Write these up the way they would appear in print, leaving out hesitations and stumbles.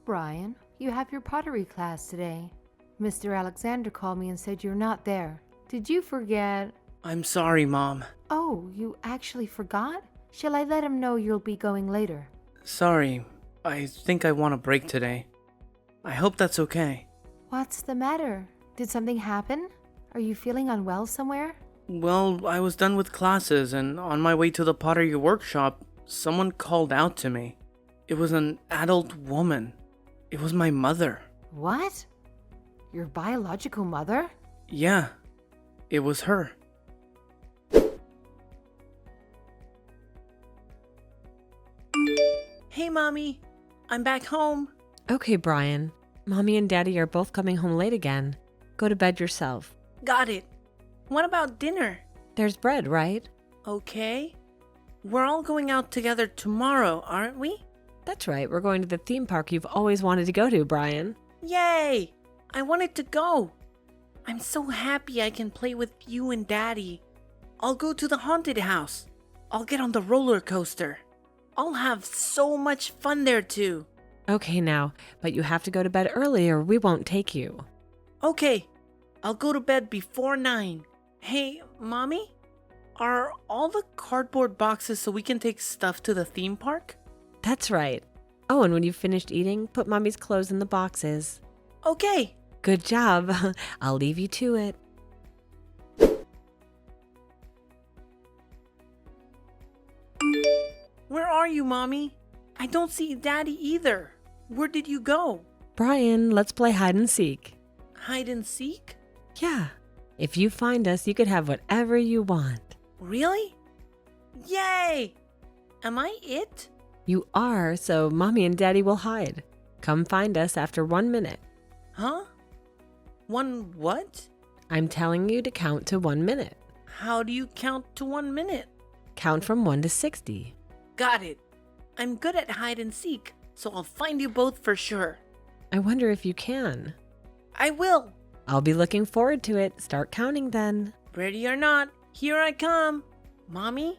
Brian, you have your pottery class today. Mr. Alexander called me and said you're not there. Did you forget? I'm sorry, Mom. Oh, you actually forgot? Shall I let him know you'll be going later? Sorry, I think I want a break today. I hope that's okay. What's the matter? Did something happen? Are you feeling unwell somewhere? Well, I was done with classes and on my way to the pottery workshop, someone called out to me. It was an adult woman. It was my mother. What? Your biological mother? Yeah, it was her. Hey, Mommy. I'm back home. Okay, Brian. Mommy and Daddy are both coming home late again. Go to bed yourself. Got it. What about dinner? There's bread, right? Okay. We're all going out together tomorrow, aren't we? That's right. We're going to the theme park you've always wanted to go to, Brian. Yay! I wanted to go. I'm so happy I can play with you and Daddy. I'll go to the haunted house. I'll get on the roller coaster. I'll have so much fun there too. Okay now, but you have to go to bed early or we won't take you. Okay, I'll go to bed before 9. Hey, Mommy? Are all the cardboard boxes so we can take stuff to the theme park? That's right. Oh, and when you've finished eating, put Mommy's clothes in the boxes. Okay. Good job. I'll leave you to it. Where are you, Mommy? I don't see Daddy either. Where did you go? Brian, let's play hide and seek. Hide and seek? Yeah. If you find us, you could have whatever you want. Really? Yay! Am I it? You are, so Mommy and Daddy will hide. Come find us after 1 minute. Huh? One what? I'm telling you to count to 1 minute. How do you count to 1 minute? Count from 1 to 60. Got it. I'm good at hide and seek, so I'll find you both for sure. I wonder if you can. I will. I'll be looking forward to it. Start counting then. Ready or not, here I come. Mommy?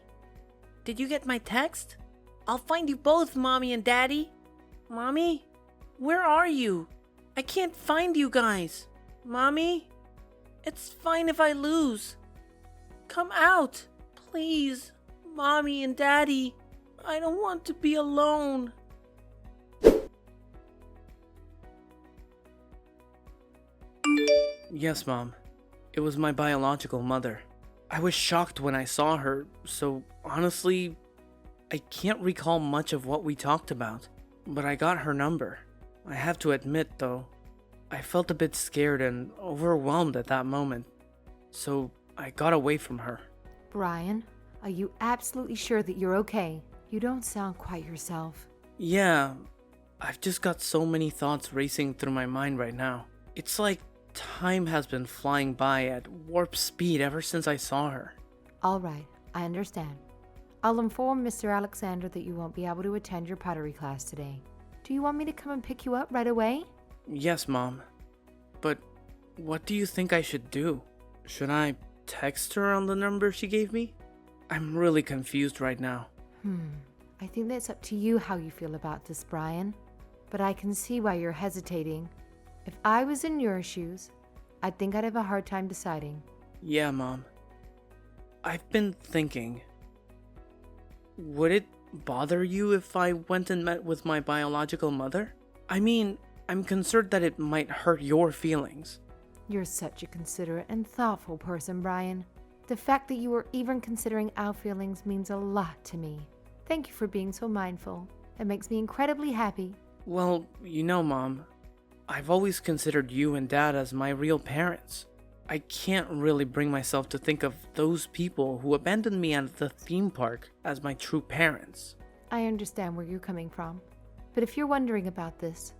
Did you get my text? I'll find you both, Mommy and Daddy. Mommy? Where are you? I can't find you guys. Mommy? It's fine if I lose. Come out, please. Mommy and Daddy. I don't want to be alone. Yes, Mom. It was my biological mother. I was shocked when I saw her, so honestly, I can't recall much of what we talked about. But I got her number. I have to admit, though, I felt a bit scared and overwhelmed at that moment. So I got away from her. Brian, are you absolutely sure that you're okay? You don't sound quite yourself. Yeah, I've just got so many thoughts racing through my mind right now. It's like time has been flying by at warp speed ever since I saw her. All right, I understand. I'll inform Mr. Alexander that you won't be able to attend your pottery class today. Do you want me to come and pick you up right away? Yes, Mom. But what do you think I should do? Should I text her on the number she gave me? I'm really confused right now. I think that's up to you how you feel about this, Brian. But I can see why you're hesitating. If I was in your shoes, I think I'd have a hard time deciding. Yeah, Mom. I've been thinking. Would it bother you if I went and met with my biological mother? I mean, I'm concerned that it might hurt your feelings. You're such a considerate and thoughtful person, Brian. The fact that you are even considering our feelings means a lot to me. Thank you for being so mindful. It makes me incredibly happy. Well, you know, Mom, I've always considered you and Dad as my real parents. I can't really bring myself to think of those people who abandoned me at the theme park as my true parents. I understand where you're coming from. But if you're wondering about this,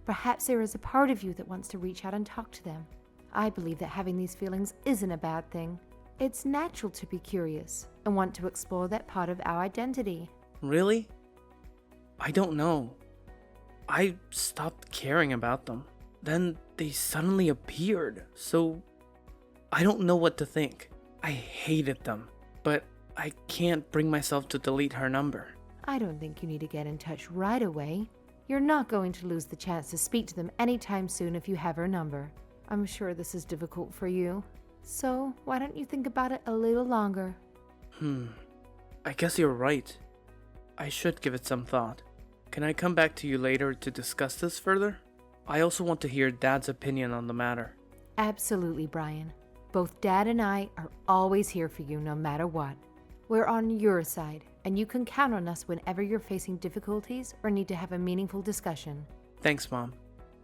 perhaps there is a part of you that wants to reach out and talk to them. I believe that having these feelings isn't a bad thing. It's natural to be curious and want to explore that part of our identity. Really? I don't know. I stopped caring about them. Then they suddenly appeared, so I don't know what to think. I hated them, but I can't bring myself to delete her number. I don't think you need to get in touch right away. You're not going to lose the chance to speak to them anytime soon if you have her number. I'm sure this is difficult for you. So, why don't you think about it a little longer? I guess you're right. I should give it some thought. Can I come back to you later to discuss this further? I also want to hear Dad's opinion on the matter. Absolutely, Brian. Both Dad and I are always here for you no matter what. We're on your side, and you can count on us whenever you're facing difficulties or need to have a meaningful discussion. Thanks, Mom.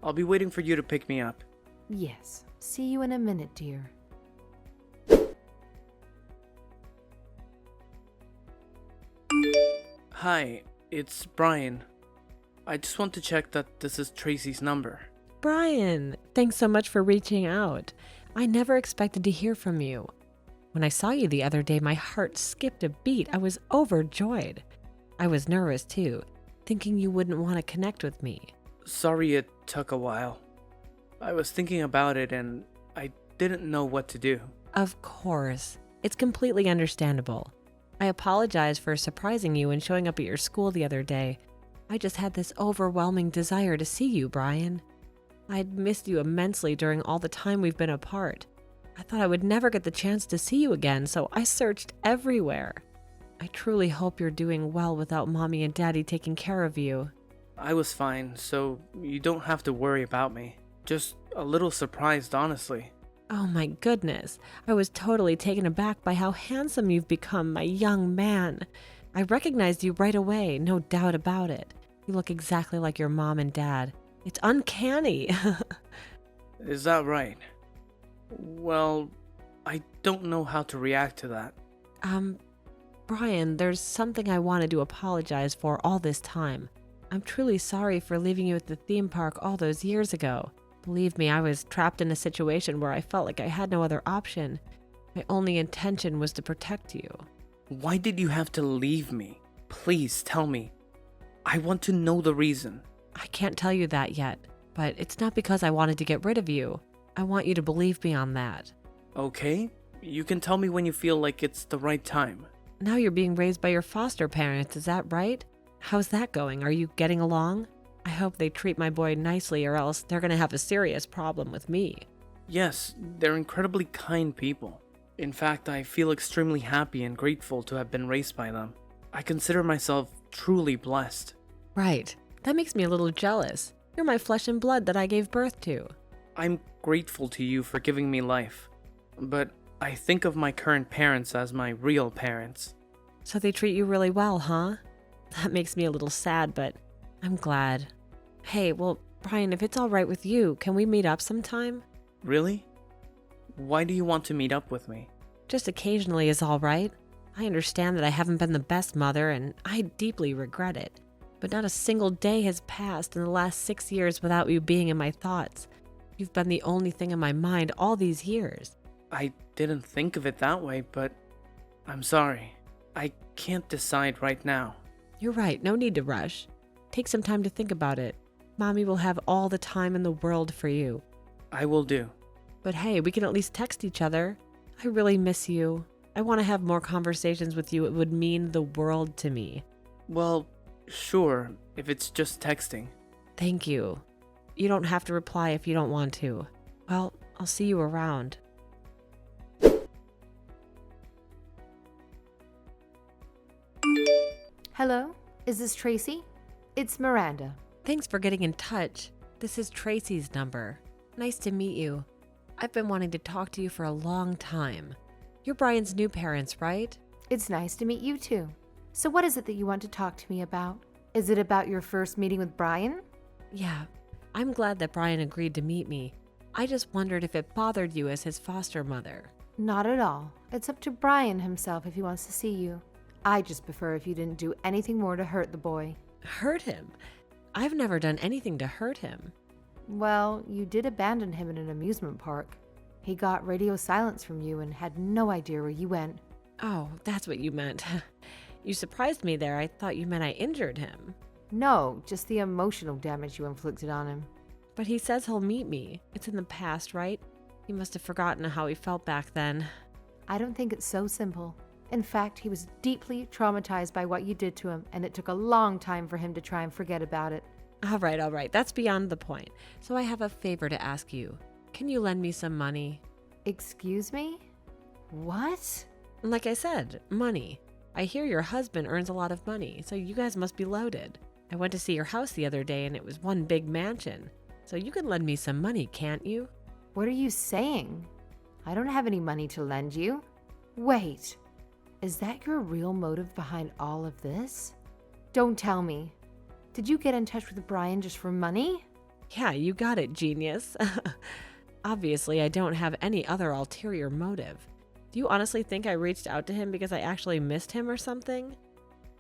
I'll be waiting for you to pick me up. Yes. See you in a minute, dear. Hi, it's Brian. I just want to check that this is Tracy's number. Brian, thanks so much for reaching out. I never expected to hear from you. When I saw you the other day, my heart skipped a beat. I was overjoyed. I was nervous too, thinking you wouldn't want to connect with me. Sorry it took a while. I was thinking about it and I didn't know what to do. Of course. It's completely understandable. I apologize for surprising you and showing up at your school the other day. I just had this overwhelming desire to see you, Brian. I'd missed you immensely during all the time we've been apart. I thought I would never get the chance to see you again, so I searched everywhere. I truly hope you're doing well without Mommy and Daddy taking care of you. I was fine, so you don't have to worry about me. Just a little surprised, honestly. Oh my goodness, I was totally taken aback by how handsome you've become, my young man. I recognized you right away, no doubt about it. You look exactly like your mom and dad. It's uncanny. Is that right? Well, I don't know how to react to that. Brian, there's something I wanted to apologize for all this time. I'm truly sorry for leaving you at the theme park all those years ago. Believe me, I was trapped in a situation where I felt like I had no other option. My only intention was to protect you. Why did you have to leave me? Please tell me. I want to know the reason. I can't tell you that yet, but it's not because I wanted to get rid of you. I want you to believe me on that. Okay, you can tell me when you feel like it's the right time. Now you're being raised by your foster parents, is that right? How's that going? Are you getting along? I hope they treat my boy nicely or else they're gonna have a serious problem with me. Yes, they're incredibly kind people. In fact, I feel extremely happy and grateful to have been raised by them. I consider myself truly blessed. Right. That makes me a little jealous. You're my flesh and blood that I gave birth to. I'm grateful to you for giving me life, but I think of my current parents as my real parents. So they treat you really well, huh? That makes me a little sad, but I'm glad. Hey, well, Brian, if it's all right with you, can we meet up sometime? Really? Why do you want to meet up with me? Just occasionally is all right. I understand that I haven't been the best mother, and I deeply regret it. But not a single day has passed in the last 6 years without you being in my thoughts. You've been the only thing in my mind all these years. I didn't think of it that way, but I'm sorry. I can't decide right now. You're right, no need to rush. Take some time to think about it. Mommy will have all the time in the world for you. I will do. But hey, we can at least text each other. I really miss you. I want to have more conversations with you. It would mean the world to me. Well, sure, if it's just texting. Thank you. You don't have to reply if you don't want to. Well, I'll see you around. Hello? Is this Tracy? It's Miranda. Thanks for getting in touch. This is Tracy's number. Nice to meet you. I've been wanting to talk to you for a long time. You're Brian's new parents, right? It's nice to meet you too. So what is it that you want to talk to me about? Is it about your first meeting with Brian? Yeah, I'm glad that Brian agreed to meet me. I just wondered if it bothered you as his foster mother. Not at all. It's up to Brian himself if he wants to see you. I just prefer if you didn't do anything more to hurt the boy. Hurt him? I've never done anything to hurt him. Well, you did abandon him in an amusement park. He got radio silence from you and had no idea where you went. Oh, that's what you meant. You surprised me there. I thought you meant I injured him. No, just the emotional damage you inflicted on him. But he says he'll meet me. It's in the past, right? He must have forgotten how he felt back then. I don't think it's so simple. In fact, he was deeply traumatized by what you did to him, and it took a long time for him to try and forget about it. All right. That's beyond the point. So I have a favor to ask you. Can you lend me some money? Excuse me? What? Like I said, money. I hear your husband earns a lot of money, so you guys must be loaded. I went to see your house the other day and it was one big mansion. So you can lend me some money, can't you? What are you saying? I don't have any money to lend you. Wait, is that your real motive behind all of this? Don't tell me. Did you get in touch with Brian just for money? Yeah, you got it, genius. Obviously, I don't have any other ulterior motive. Do you honestly think I reached out to him because I actually missed him or something?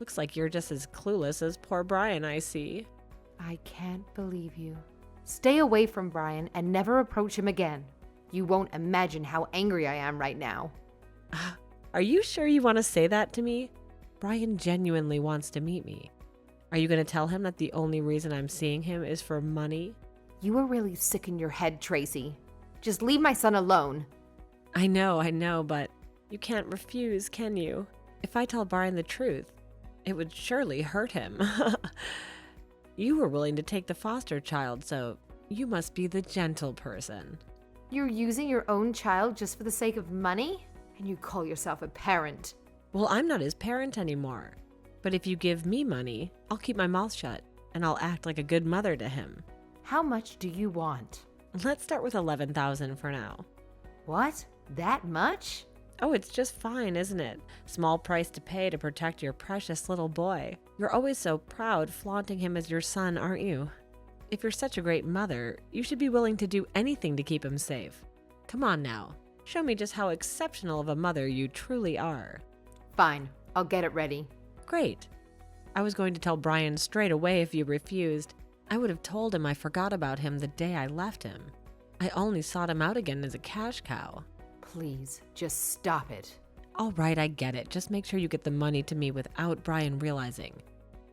Looks like you're just as clueless as poor Brian, I see. I can't believe you. Stay away from Brian and never approach him again. You won't imagine how angry I am right now. Are you sure you want to say that to me? Brian genuinely wants to meet me. Are you going to tell him that the only reason I'm seeing him is for money? You are really sick in your head, Tracy. Just leave my son alone. I know, but you can't refuse, can you? If I tell Brian the truth, it would surely hurt him. You were willing to take the foster child, so you must be the gentle person. You're using your own child just for the sake of money? And you call yourself a parent? Well, I'm not his parent anymore. But if you give me money, I'll keep my mouth shut, and I'll act like a good mother to him. How much do you want? Let's start with $11,000 for now. What? That much? Oh, it's just fine, isn't it? Small price to pay to protect your precious little boy. You're always so proud flaunting him as your son, aren't you? If you're such a great mother, you should be willing to do anything to keep him safe. Come on now, show me just how exceptional of a mother you truly are. Fine, I'll get it ready. Great. I was going to tell Brian straight away if you refused. I would have told him I forgot about him the day I left him. I only sought him out again as a cash cow. Please, just stop it. All right, I get it. Just make sure you get the money to me without Brian realizing.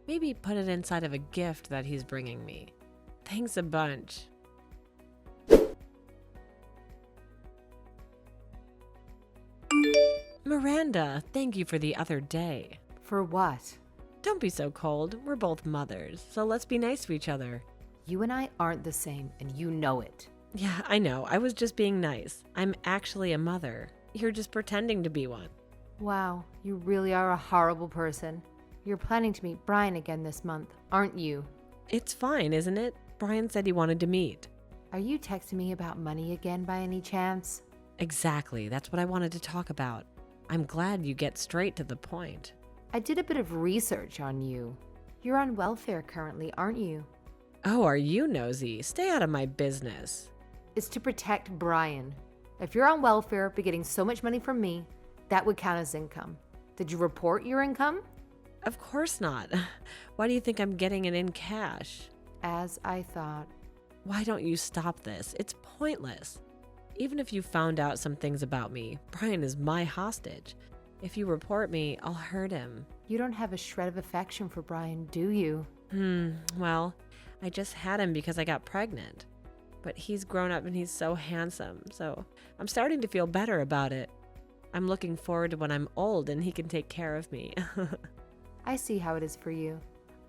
Maybe put it inside of a gift that he's bringing me. Thanks a bunch. Miranda, thank you for the other day. For what? Don't be so cold. We're both mothers, so let's be nice to each other. You and I aren't the same, and you know it. Yeah, I know. I was just being nice. I'm actually a mother. You're just pretending to be one. Wow, you really are a horrible person. You're planning to meet Brian again this month, aren't you? It's fine, isn't it? Brian said he wanted to meet. Are you texting me about money again by any chance? Exactly. That's what I wanted to talk about. I'm glad you get straight to the point. I did a bit of research on you. You're on welfare currently, aren't you? Oh, are you nosy? Stay out of my business. It's to protect Brian. If you're on welfare but getting so much money from me, that would count as income. Did you report your income? Of course not. Why do you think I'm getting it in cash? As I thought. Why don't you stop this? It's pointless. Even if you found out some things about me, Brian is my hostage. If you report me, I'll hurt him. You don't have a shred of affection for Brian, do you? Well, I just had him because I got pregnant. But he's grown up and he's so handsome, so I'm starting to feel better about it. I'm looking forward to when I'm old and he can take care of me. I see how it is for you.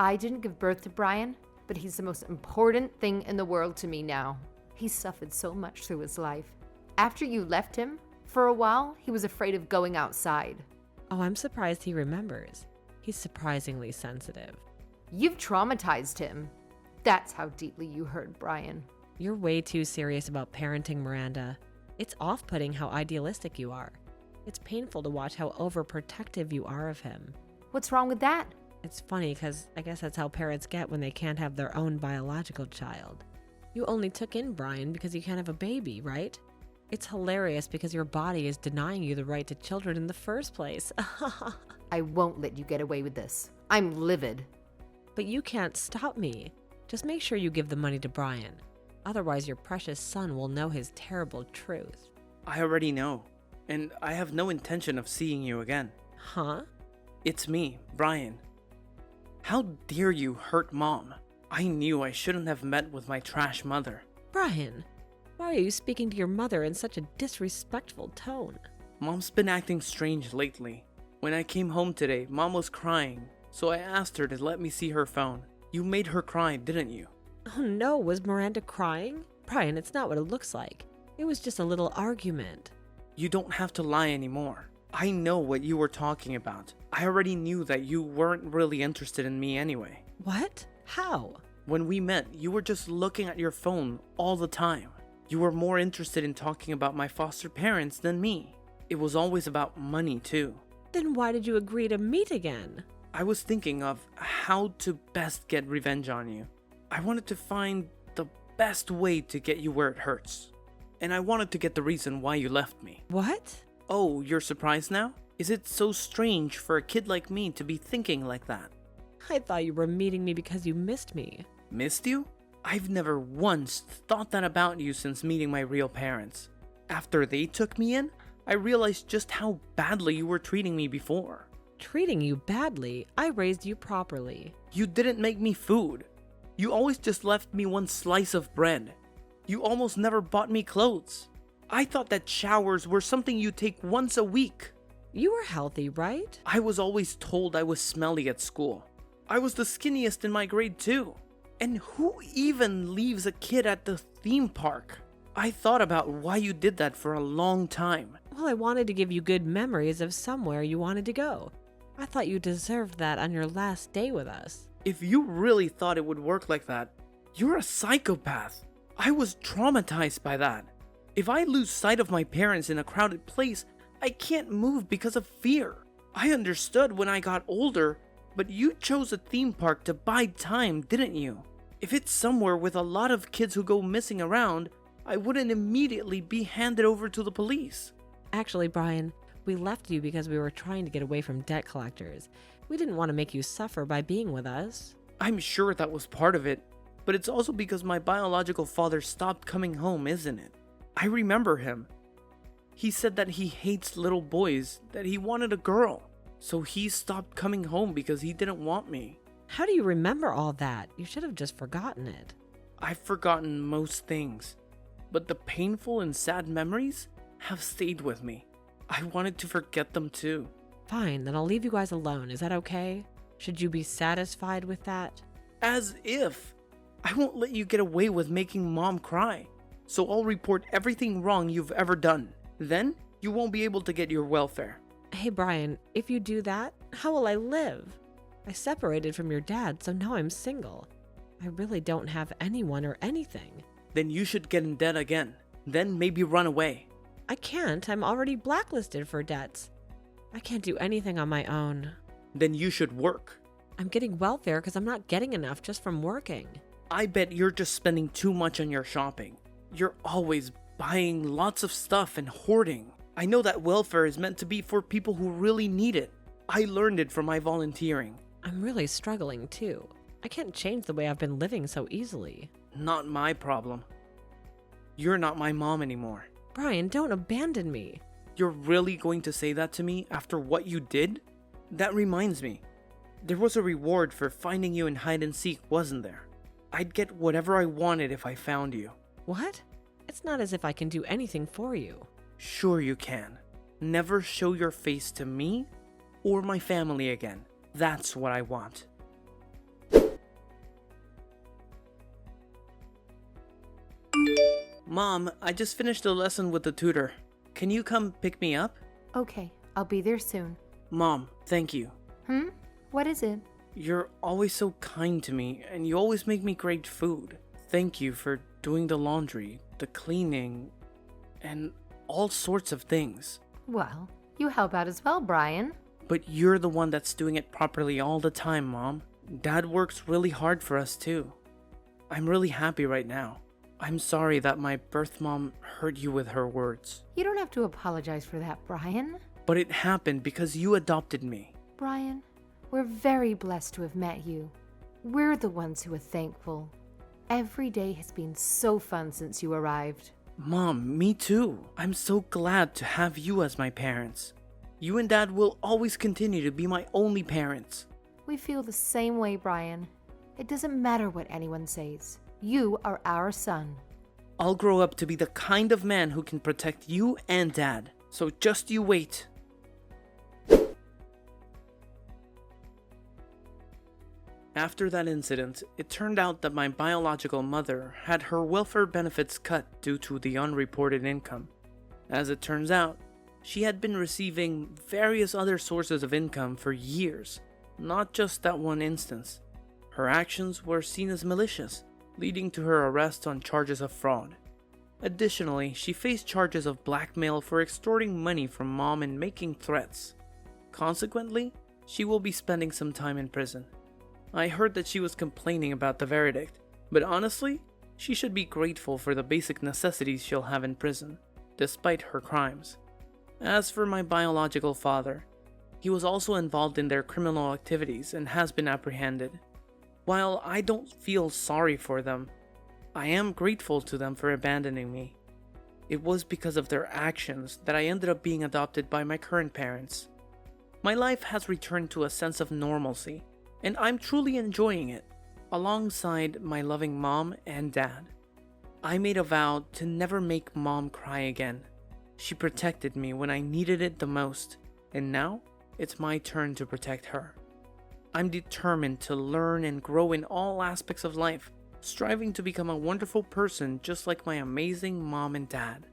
I didn't give birth to Brian, but he's the most important thing in the world to me now. He suffered so much through his life. After you left him, for a while, he was afraid of going outside. Oh, I'm surprised he remembers. He's surprisingly sensitive. You've traumatized him. That's how deeply you hurt Brian. You're way too serious about parenting, Miranda. It's off-putting how idealistic you are. It's painful to watch how overprotective you are of him. What's wrong with that? It's funny because I guess that's how parents get when they can't have their own biological child. You only took in Brian because you can't have a baby, right? It's hilarious because your body is denying you the right to children in the first place. I won't let you get away with this. I'm livid. But you can't stop me. Just make sure you give the money to Brian. Otherwise, your precious son will know his terrible truth. I already know, and I have no intention of seeing you again. Huh? It's me, Brian. How dare you hurt Mom? I knew I shouldn't have met with my trash mother. Brian, why are you speaking to your mother in such a disrespectful tone? Mom's been acting strange lately. When I came home today, Mom was crying, so I asked her to let me see her phone. You made her cry, didn't you? Oh no, was Miranda crying? Brian, it's not what it looks like. It was just a little argument. You don't have to lie anymore. I know what you were talking about. I already knew that you weren't really interested in me anyway. What? How? When we met, you were just looking at your phone all the time. You were more interested in talking about my foster parents than me. It was always about money too. Then why did you agree to meet again? I was thinking of how to best get revenge on you. I wanted to find the best way to get you where it hurts. And I wanted to get the reason why you left me. What? Oh, you're surprised now? Is it so strange for a kid like me to be thinking like that? I thought you were meeting me because you missed me. Missed you? I've never once thought that about you since meeting my real parents. After they took me in, I realized just how badly you were treating me before. Treating you badly? I raised you properly. You didn't make me food. You always just left me one slice of bread. You almost never bought me clothes. I thought that showers were something you take once a week. You were healthy, right? I was always told I was smelly at school. I was the skinniest in my grade too. And who even leaves a kid at the theme park? I thought about why you did that for a long time. Well, I wanted to give you good memories of somewhere you wanted to go. I thought you deserved that on your last day with us. If you really thought it would work like that, you're a psychopath. I was traumatized by that. If I lose sight of my parents in a crowded place, I can't move because of fear. I understood when I got older, but you chose a theme park to bide time, didn't you? If it's somewhere with a lot of kids who go missing around, I wouldn't immediately be handed over to the police. Actually, Brian, we left you because we were trying to get away from debt collectors. We didn't want to make you suffer by being with us. I'm sure that was part of it, but it's also because my biological father stopped coming home, isn't it? I remember him. He said that he hates little boys, that he wanted a girl. So he stopped coming home because he didn't want me. How do you remember all that? You should have just forgotten it. I've forgotten most things, but the painful and sad memories have stayed with me. I wanted to forget them too. Fine, then I'll leave you guys alone. Is that okay? Should you be satisfied with that? As if. I won't let you get away with making Mom cry. So I'll report everything wrong you've ever done. Then you won't be able to get your welfare. Hey, Brian, if you do that, how will I live? I separated from your dad, so now I'm single. I really don't have anyone or anything. Then you should get in debt again. Then maybe run away. I can't. I'm already blacklisted for debts. I can't do anything on my own. Then you should work. I'm getting welfare because I'm not getting enough just from working. I bet you're just spending too much on your shopping. You're always buying lots of stuff and hoarding. I know that welfare is meant to be for people who really need it. I learned it from my volunteering. I'm really struggling too. I can't change the way I've been living so easily. Not my problem. You're not my mom anymore. Brian, don't abandon me. You're really going to say that to me after what you did? That reminds me. There was a reward for finding you in hide and seek, wasn't there? I'd get whatever I wanted if I found you. What? It's not as if I can do anything for you. Sure you can. Never show your face to me or my family again. That's what I want. Mom, I just finished a lesson with the tutor. Can you come pick me up? Okay, I'll be there soon. Mom, thank you. What is it? You're always so kind to me, and you always make me great food. Thank you for doing the laundry, the cleaning, and all sorts of things. Well, you help out as well, Brian. But you're the one that's doing it properly all the time, Mom. Dad works really hard for us too. I'm really happy right now. I'm sorry that my birth mom hurt you with her words. You don't have to apologize for that, Brian. But it happened because you adopted me. Brian, we're very blessed to have met you. We're the ones who are thankful. Every day has been so fun since you arrived. Mom, me too. I'm so glad to have you as my parents. You and Dad will always continue to be my only parents. We feel the same way, Brian. It doesn't matter what anyone says. You are our son. I'll grow up to be the kind of man who can protect you and Dad. So just you wait. After that incident, it turned out that my biological mother had her welfare benefits cut due to the unreported income. As it turns out, she had been receiving various other sources of income for years, not just that one instance. Her actions were seen as malicious, leading to her arrest on charges of fraud. Additionally, she faced charges of blackmail for extorting money from mom and making threats. Consequently, she will be spending some time in prison. I heard that she was complaining about the verdict, but honestly, she should be grateful for the basic necessities she'll have in prison, despite her crimes. As for my biological father, he was also involved in their criminal activities and has been apprehended. While I don't feel sorry for them, I am grateful to them for abandoning me. It was because of their actions that I ended up being adopted by my current parents. My life has returned to a sense of normalcy, and I'm truly enjoying it, alongside my loving mom and dad. I made a vow to never make mom cry again. She protected me when I needed it the most, and now it's my turn to protect her. I'm determined to learn and grow in all aspects of life, striving to become a wonderful person just like my amazing mom and dad.